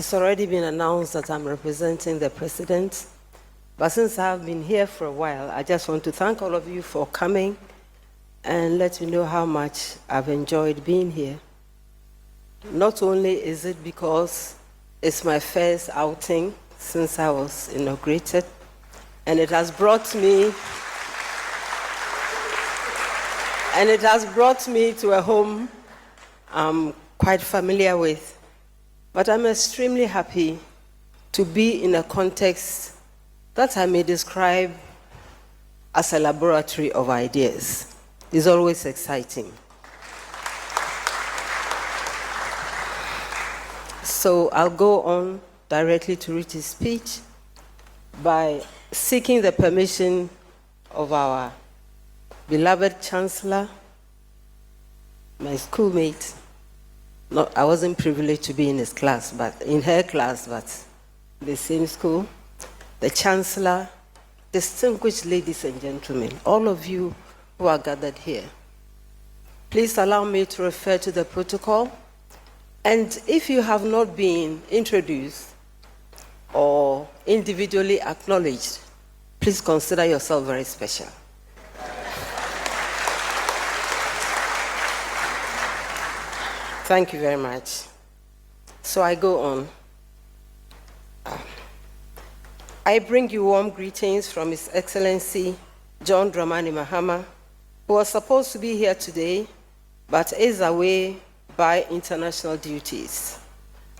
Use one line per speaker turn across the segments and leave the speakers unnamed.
It's already been announced that I'm representing the president, but since I've been here for a while, I just want to thank all of you for coming and let you know how much I've enjoyed being here. Not only is it because it's my first outing since I was inaugurated, and it has brought me to a home I'm quite familiar with, but I'm extremely happy to be in a context that I may describe as a laboratory of ideas. It's always exciting. So I'll go on directly to Richie's speech by seeking the permission of our beloved Chancellor, my schoolmate. No, I wasn't privileged to be in his class, but in her class, but the same school. The Chancellor, distinguished ladies and gentlemen, all of you who are gathered here, please allow me to refer to the protocol. And if you have not been introduced or individually acknowledged, please consider yourself very special. Thank you very much. So I go on. I bring you warm greetings from His Excellency John Dramani Mahama, who was supposed to be here today, but is away by international duties.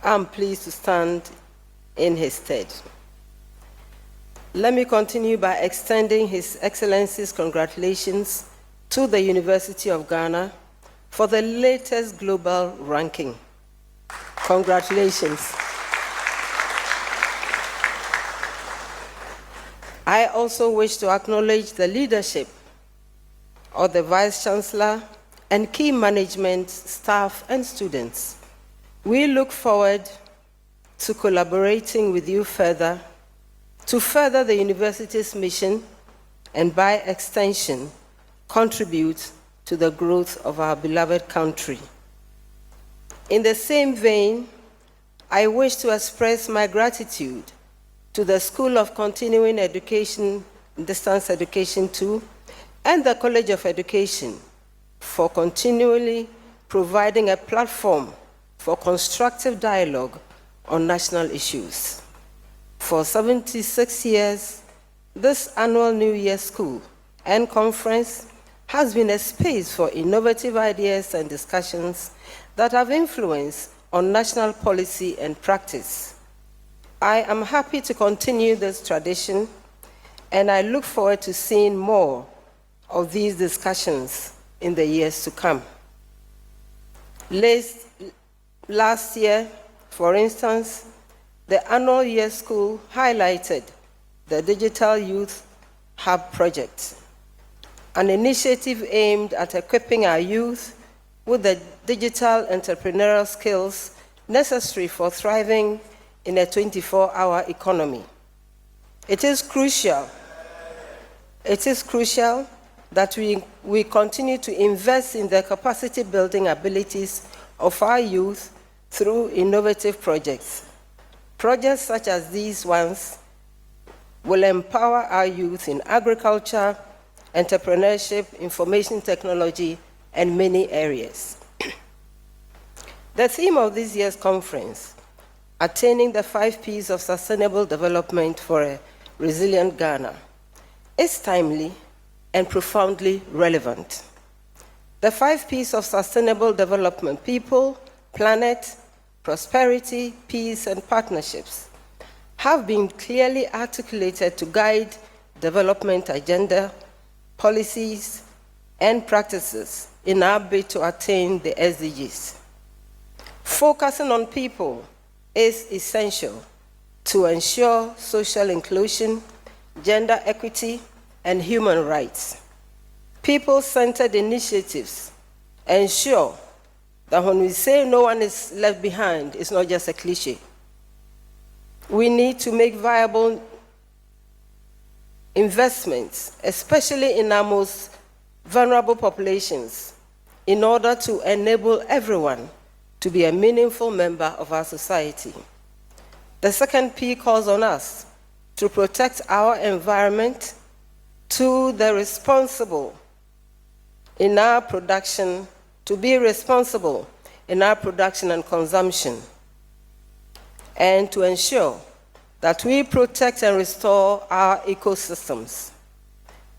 I'm pleased to stand in his stead. Let me continue by extending His Excellency's congratulations to the University of Ghana for the latest global ranking. Congratulations. I also wish to acknowledge the leadership of the Vice Chancellor and key management, staff, and students. We look forward to collaborating with you further to further the university's mission and, by extension, contribute to the growth of our beloved country. In the same vein, I wish to express my gratitude to the School of Continuing Education, Distance Education 2, and the College of Education for continually providing a platform for constructive dialogue on national issues. For 76 years, this annual New Year School and Conference has been a space for innovative ideas and discussions that have influence on national policy and practice. I am happy to continue this tradition, and I look forward to seeing more of these discussions in the years to come. Last year, for instance, the annual year school highlighted the Digital Youth Hub project, an initiative aimed at equipping our youth with the digital entrepreneurial skills necessary for thriving in a 24-hour economy. It is crucial that we continue to invest in the capacity building abilities of our youth through innovative projects. Projects such as these ones will empower our youth in agriculture, entrepreneurship, information technology, and many areas. The theme of this year's conference, Attaining the 5 Ps of Sustainable Development for a Resilient Ghana, is timely and profoundly relevant. The 5 Ps of sustainable development: people, planet, prosperity, peace, and partnerships, have been clearly articulated to guide development agenda, policies, and practices in our bid to attain the SDGs. Focusing on people is essential to ensure social inclusion, gender equity, and human rights. People-centered initiatives ensure that when we say no one is left behind, it's not just a cliche. We need to make viable investments, especially in our most vulnerable populations, in order to enable everyone to be a meaningful member of our society. The second P calls on us to protect our environment, to the responsible in our production, to be responsible in our production and consumption, and to ensure that we protect and restore our ecosystems.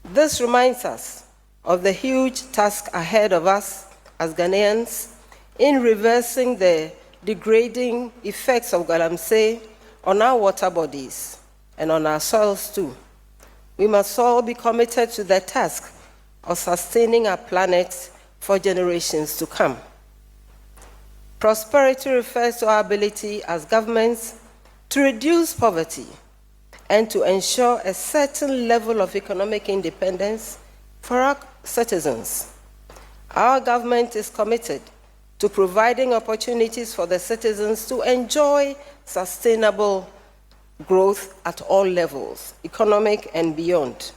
This reminds us of the huge task ahead of us as Ghanaians in reversing the degrading effects of galamsey on our water bodies and on our soils too. We must all be committed to the task of sustaining our planet for generations to come. Prosperity refers to our ability as governments to reduce poverty and to ensure a certain level of economic independence for our citizens. Our government is committed to providing opportunities for the citizens to enjoy sustainable growth at all levels, economic and beyond.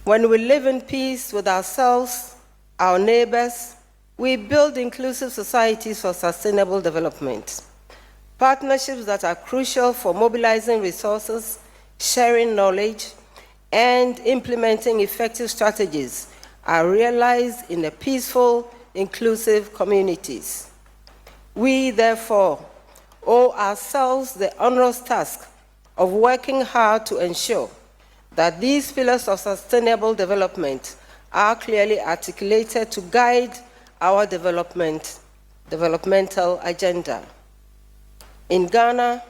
When we live in peace with ourselves, our neighbors, we build inclusive societies for sustainable development. Partnerships that are crucial for mobilizing resources, sharing knowledge, and implementing effective strategies are realized in a peaceful, inclusive communities. We, therefore, owe ourselves the onerous task of working hard to ensure that these pillars of sustainable development are clearly articulated to guide our developmental agenda. In Ghana,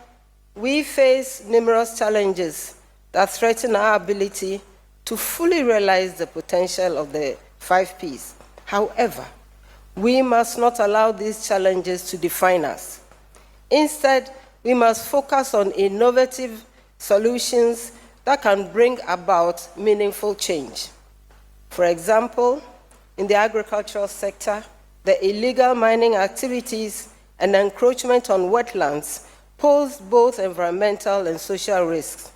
we face numerous challenges that threaten our ability to fully realize the potential of the 5 Ps. However, we must not allow these challenges to define us. Instead, we must focus on innovative solutions that can bring about meaningful change. For example, in the agricultural sector, the illegal mining activities and encroachment on wetlands pose both environmental and social risks.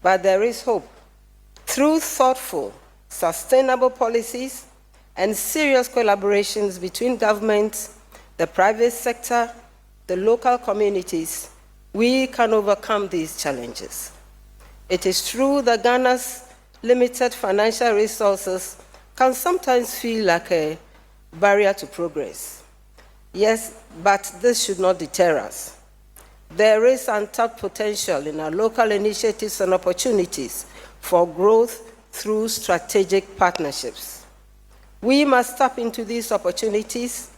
But there is hope. Through thoughtful, sustainable policies and serious collaborations between governments, the private sector, the local communities, we can overcome these challenges. It is true that Ghana's limited financial resources can sometimes feel like a barrier to progress. Yes, but this should not deter us. There is untapped potential in our local initiatives and opportunities for growth through strategic partnerships. We must tap into these opportunities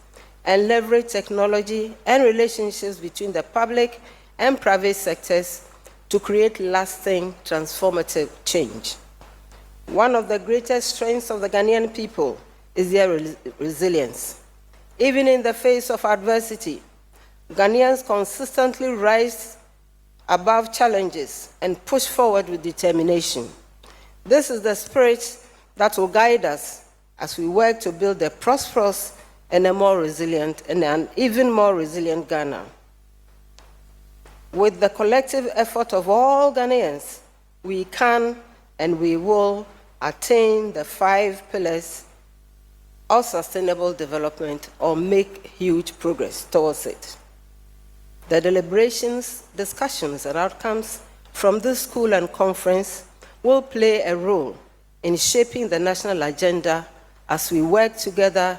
and leverage technology and relationships between the public and private sectors to create lasting, transformative change. One of the greatest strengths of the Ghanaian people is their resilience. Even in the face of adversity, Ghanaians consistently rise above challenges and push forward with determination. This is the spirit that will guide us as we work to build a prosperous and a more resilient and an even more resilient Ghana. With the collective effort of all Ghanaians, we can and we will attain the 5 pillars of sustainable development or make huge progress towards it. The deliberations, discussions, and outcomes from this school and conference will play a role in shaping the national agenda as we work together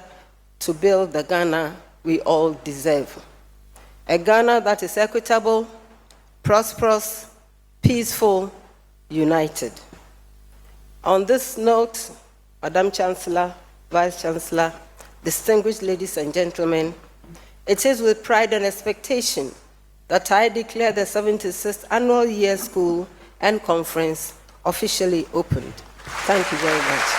to build the Ghana we all deserve. A Ghana that is equitable, prosperous, peaceful, united. On this note, Madam Chancellor, Vice Chancellor, distinguished ladies and gentlemen, it is with pride and expectation that I declare the 76th Annual Year School and Conference officially opened. Thank you very much.